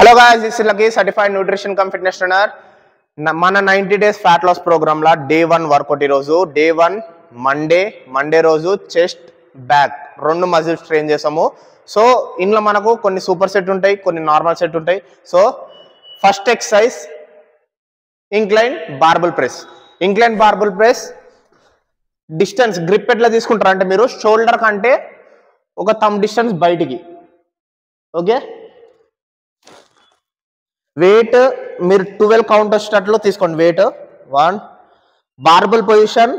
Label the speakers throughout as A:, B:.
A: Hello guys, this is Lucky, certified nutrition cum fitness trainer. మన 90 days fat loss program లా day 1 workout ఈ రోజు day 1 Monday రోజు chest back రెండు muscles train చేసాము. So ఇందులో మనకు కొన్ని సూపర్ సెట్ ఉంటాయి, కొన్ని నార్మల్ సెట్ ఉంటాయి. So first exercise incline barbell press. Distance grip ఎట్లా తీసుకుంటారు అంటే మీరు షోల్డర్ కంటే ఒక థంబ్ డిస్టెన్స్ బయటికి. ఓకే, వెయిట్ మీరు 12 కౌంట్ వచ్చేటట్లు తీసుకోండి. Weight 1. Barbell position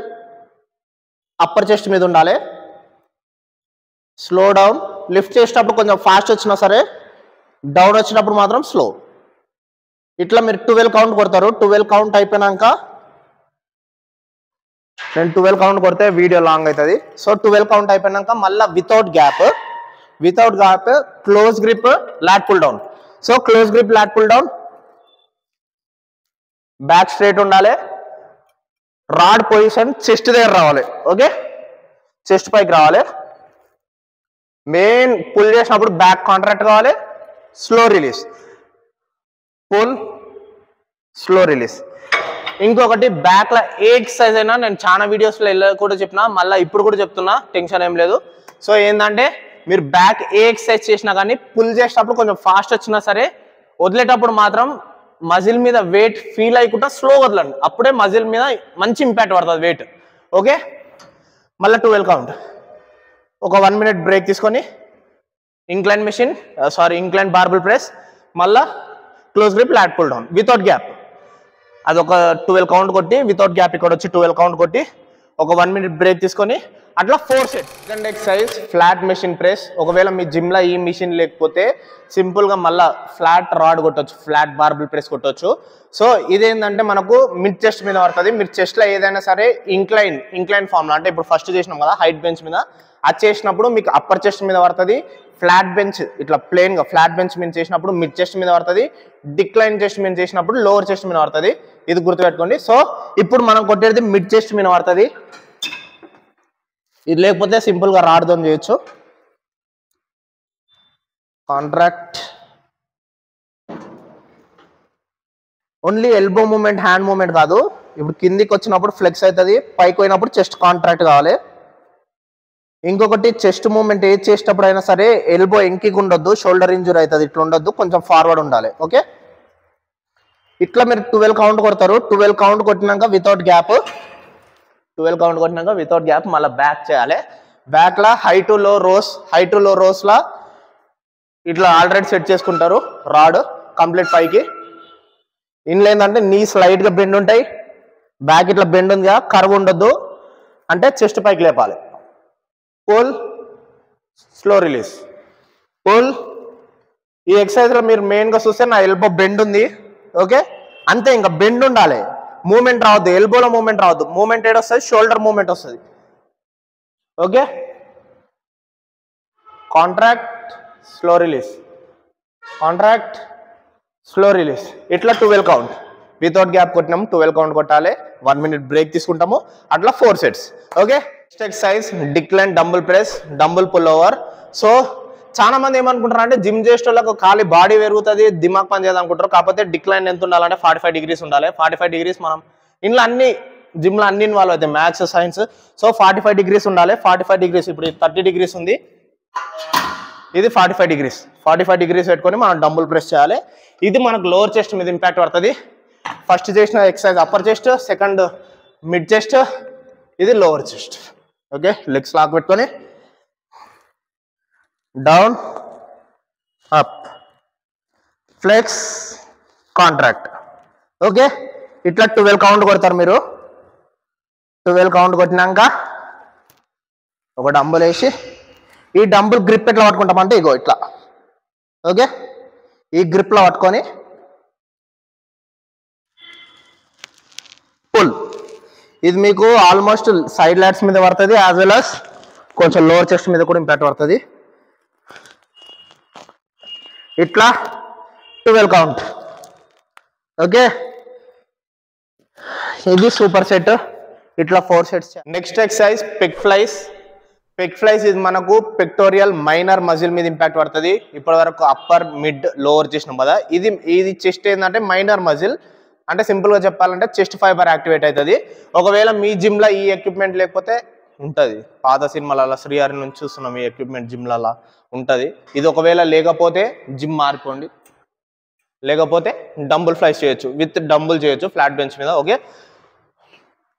A: upper chest మీద ఉండాలి. Slow down. లిఫ్ట్ చేసేటప్పుడు కొంచెం ఫాస్ట్ వచ్చినా సరే, డౌన్ వచ్చినప్పుడు మాత్రం స్లో. ఇట్లా మీరు 12 కౌంట్ కొడతారు. 12 కౌంట్ అయిపోయినాక నేను 12 కౌంట్ కొడితే వీడియో లాంగ్ అవుతుంది. సో 12 కౌంట్ అయిపోయినాక మళ్ళీ without gap close grip lat pull down. So close grip lat pull down, back straight ఉండాలి. రాడ్ పొజిషన్ చెస్ట్ దగ్గర రావాలి. ఓకే, చెస్ట్ పైకి రావాలి. మెయిన్ పుల్ చేసినప్పుడు బ్యాక్ కాంట్రాక్ట్ కావాలి. Slow release, pull, slow release. ఇంకొకటి బ్యాక్ లో ఏ ఎక్సర్సైజ్ అయినా నేను చాలా వీడియోస్లో కూడా చెప్పినా, మళ్ళీ ఇప్పుడు కూడా చెప్తున్నా, టెన్షన్ ఏం లేదు. సో ఏంటంటే మీరు బ్యాక్ ఏ ఎక్సర్సైజ్ చేసినా కానీ పుల్ చేసేటప్పుడు కొంచెం ఫాస్ట్ వచ్చినా సరే, వదిలేటప్పుడు మాత్రం మజిల్ మీద వెయిట్ ఫీల్ అయ్యకుండా స్లో వదలండి. అప్పుడే మజిల్ మీద మంచి ఇంపాక్ట్ పడుతుంది వెయిట్. ఓకే, మళ్ళీ 12 కౌంట్. ఒక 1 minute బ్రేక్ తీసుకొని ఇంక్లైన్ బార్బుల్ ప్రెస్, మళ్ళీ close grip lat pull down without gap. అదొక 12 కౌంట్ కొట్టి వితౌట్ గ్యాప్ ఇక్కడ వచ్చి 12 కౌంట్ కొట్టి ఒక 1 minute బ్రేక్ తీసుకొని అట్లా 4 sets. Second exercise flat machine press. ఒకవేళ మీ జిమ్లో ఈ మిషన్ లేకపోతే సింపుల్గా మళ్ళీ ఫ్లాట్ రాడ్ కొట్టవచ్చు, ఫ్లాట్ బార్బుల్ ప్రెస్ కొట్టవచ్చు. సో ఇదేంటంటే మనకు మిడ్ చెస్ట్ మీద పడుతుంది. మీరు చెస్ట్లో ఏదైనా సరే ఇంక్లైన్ ఫామ్లో, అంటే ఇప్పుడు ఫస్ట్ చేసినాం కదా హైట్ బెంచ్ మీద, అది చేసినప్పుడు మీకు అప్పర్ చెస్ట్ మీద పడుతుంది. ఫ్లాట్ బెంచ్ ఇట్లా ప్లెయిన్గా ఫ్లాట్ బెంచ్ మీద చేసినప్పుడు మిడ్ చెస్ట్ మీద పడుతుంది. డిక్లైన్ చెస్ట్ మీద చేసినప్పుడు లోవర్ చెస్ట్ మీద పడుతుంది. ఇది గుర్తుపెట్టుకోండి. సో ఇప్పుడు మనం కొట్టేది మిడ్ చెస్ట్ మీద పడుతుంది. ఇది లేకపోతే సింపుల్గా రాడ్తో చేయొచ్చు. Contract, only elbow movement, hand movement కాదు. ఇప్పుడు కిందికి వచ్చినప్పుడు ఫ్లెక్స్ అవుతుంది, పైకి పోయినప్పుడు చెస్ట్ కాంట్రాక్ట్ కావాలి. ఇంకొకటి చెస్ట్ మూమెంట్ ఏది చేసేటప్పుడు అయినా సరే ఎల్బో ఎంకికి ఉండొద్దు, షోల్డర్ ఇంజురీ అవుతుంది, ఇట్లా ఉండొద్దు, కొంచెం ఫార్వర్డ్ ఉండాలి. ఓకే, ఇట్లా మీరు 12 కౌంట్ కొడతారు. 12 కౌంట్ కొట్టినాక వితౌట్ గ్యాప్, 12 కౌంట్ కొట్టినాక వితౌట్ గ్యాప్ మళ్ళీ బ్యాక్ చేయాలి. బ్యాక్లో హై టు లో రోస్లా ఇట్లా ఆల్రెడీ సెట్ చేసుకుంటారు. రాడ్ కంప్లీట్ పైకి. ఇందులో ఏంటంటే నీ స్లైడ్గా బెండ్ ఉంటాయి, బ్యాక్ ఇట్లా బెండ్ ఉంది, కర్వ్ ఉండొద్దు, అంటే చెస్ట్ పైకి లేపాలి. Pull, slow release, pull. ఈ ఎక్సర్సైజ్లో మీరు మెయిన్గా చూస్తే నా ఎల్బో బెండ్ ఉంది. ఓకే, అంతే, ఇంకా బెండ్ ఉండాలి, మూమెంట్ రావద్దు, ఎల్బోలో మూమెంట్ రావద్దు. మూమెంట్ ఏడొస్తుంది, షోల్డర్ మూమెంట్ వస్తుంది. Okay, contract, slow release, contract, slow release. ఇట్లా 12 కౌంట్ వితౌట్ గ్యాప్ కొట్టినాము. 12 కౌంట్ కొట్టాలి, 1 minute బ్రేక్ తీసుకుంటాము. అట్లా 4 sets. Okay, next exercise decline dumbbell press, dumbbell pull over. So చాలా మంది ఏమనుకుంటారు అంటే జిమ్ చేసేటోళ్ళకు ఖాళీ బాడీ పెరుగుతుంది, దిమాగ్ పని చేయాలి అనుకుంటారు. కాకపోతే డిక్లైన్ ఎంత ఉండాలంటే 45 degrees ఉండాలి. 45 degrees మనం ఇంట్లో జిమ్లో అన్ని ఇన్వాల్వ్ అవుతాయి, మ్యాథ్స్, సైన్స్. సో 45 degrees ఉండాలి. 45 degrees, ఇప్పుడు 30 degrees ఉంది, ఇది 45 degrees. 45 degrees పెట్టుకొని మనం డంబుల్ ప్రెస్ చేయాలి. ఇది మనకు లోవర్ చెస్ట్ మీద ఇంపాక్ట్ పడుతుంది. ఫస్ట్ చేసిన exercise upper chest, second mid chest, ఇది lower chest. Okay, legs lock పెట్టుకొని down, up, flex, contract. Okay, ఇట్లా 12 కౌంట్ కొడతారు మీరు. 12 కౌంట్ కొట్టినాక ఒక డంబుల్ వేసి, ఈ డంబుల్ గ్రిప్ ఎట్లా పట్టుకుంటామంటే ఇగో ఇట్లా. ఓకే, ఈ గ్రిప్లో పట్టుకొని పుల్. ఇది మీకు ఆల్మోస్ట్ సైడ్ లాట్స్ మీద పడుతుంది, యాజ్ వెల్ as కొంచెం లోవర్ చెస్ట్ మీద కూడా ఇంపాక్ట్ పడుతుంది. ఇట్లా 12 కౌంట్. ఓకే, ఇది సూపర్ సెట్. ఇట్లా 4 sets. Next exercise pec flies. Pec flies ఇది మనకు పెక్టోరియల్ మైనర్ మజిల్ మీద ఇంపాక్ట్ పడుతుంది. ఇప్పటి వరకు అప్పర్ మిడ్ లోవర్ చేసినాం కదా, ఇది చెస్ట్ ఏంటంటే మైనర్ మజిల్, అంటే సింపుల్గా చెప్పాలంటే చెస్ట్ ఫైబర్ యాక్టివేట్ అవుతుంది. ఒకవేళ మీ జిమ్లో ఈ ఎక్విప్మెంట్ లేకపోతే ఉంటుంది, పాత సినిమాలలో శ్రీహరి నుంచి చూస్తున్నాం ఈ ఎక్విప్మెంట్ జిమ్లలో ఉంటుంది. ఇది ఒకవేళ లేకపోతే జిమ్ మారిపోండి, లేకపోతే డంబుల్ ఫ్లైస్ చేయొచ్చు, విత్ డంబుల్ చేయొచ్చు ఫ్లాట్ బెంచ్ మీద. ఓకే,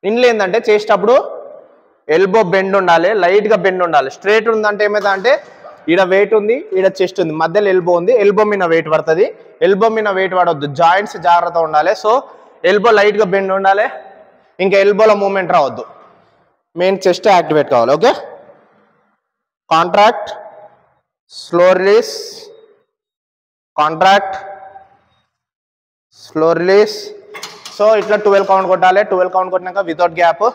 A: ఇంట్లో ఏంటంటే చేసేటప్పుడు ఎల్బో బెండ్ ఉండాలి, లైట్గా బెండ్ ఉండాలి. స్ట్రేట్ ఉందంటే ఏమైందంటే ఈడ వెయిట్ ఉంది, ఈడ చెస్ట్ ఉంది, మధ్యలో ఎల్బో ఉంది, ఎల్బో మీద వెయిట్ పడుతుంది. ఎల్బో మీద వెయిట్ పడవద్దు, జాయింట్స్ జాగ్రత్త ఉండాలి. సో ఎల్బో లైట్గా బెండ్ ఉండాలి, ఇంకా ఎల్బోలో మూమెంట్ రావద్దు, మెయిన్ చెస్ట్ యాక్టివేట్ కావాలి. Okay, contract, slow release, contract, slow release. So ఇట్లా 12 కౌంట్ కొట్టాలి. 12 కౌంట్ కొట్టినాక వితౌట్ గ్యాప్.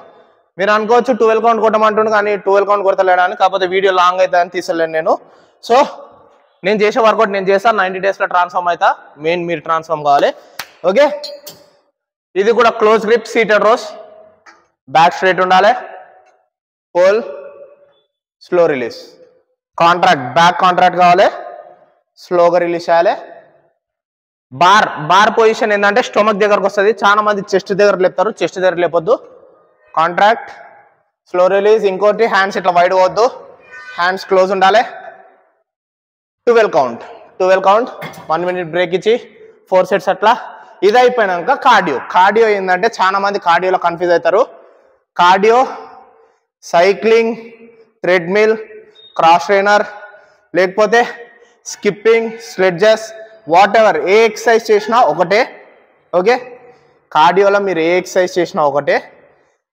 A: మీరు అనుకోవచ్చు 12 కౌంట్ కొట్టమంటుండే కానీ 12 కౌంట్ కొడతలేడని, కాకపోతే వీడియో లాంగ్ అవుతుందని తీసలేను నేను. సో నేను చేసే వర్కౌట్ నేను చేస్తాను, 90 డేస్లో ట్రాన్స్ఫార్మ్ అవుతా. మెయిన్ మీరు ట్రాన్స్ఫార్మ్ కావాలి. ఓకే, ఇది కూడా close grip seated rows, back straight ఉండాలి, pull, slow release, contract, back contract కావాలి, స్లోగా రిలీజ్ చేయాలి. బార్ పొజిషన్ ఏంటంటే స్టొమక్ దగ్గరకు వస్తుంది, చాలా మంది చెస్ట్ దగ్గర లేపుతారు, చెస్ట్ దగ్గర లేపొద్దు. Contract, slow release. ఇంకోటి హ్యాండ్స్ ఇట్లా వైడ్ పోవద్దు, హ్యాండ్స్ క్లోజ్ ఉండాలి. 12 కౌంట్, 1 మినిట్ బ్రేక్ ఇచ్చి 4 సెట్స్ అట్లా. ఇది అయిపోయినాక కార్డియో ఏంటంటే చాలా మంది కార్డియోలో కన్ఫ్యూజ్ అవుతారు. Cardio cycling, treadmill, cross trainer, లేకపోతే స్కిప్పింగ్, స్లెడ్జెస్, వాట్ ఎవర్ ఏ ఎక్సర్సైజ్ చేసినా ఒకటే. ఓకే, కార్డియోలో మీరు ఏ ఎక్సర్సైజ్ చేసినా ఒకటే.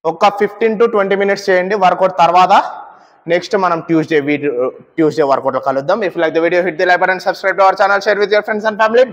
A: ఒక 15 to 20 మినిట్స్ చేయండి వర్కౌట్. తర్వాత నెక్స్ట్ మనం ట్యూస్డే వర్కౌట్లో కలుద్దాం. If like the video, hit the like button, subscribe to our channel, share with your friends and family.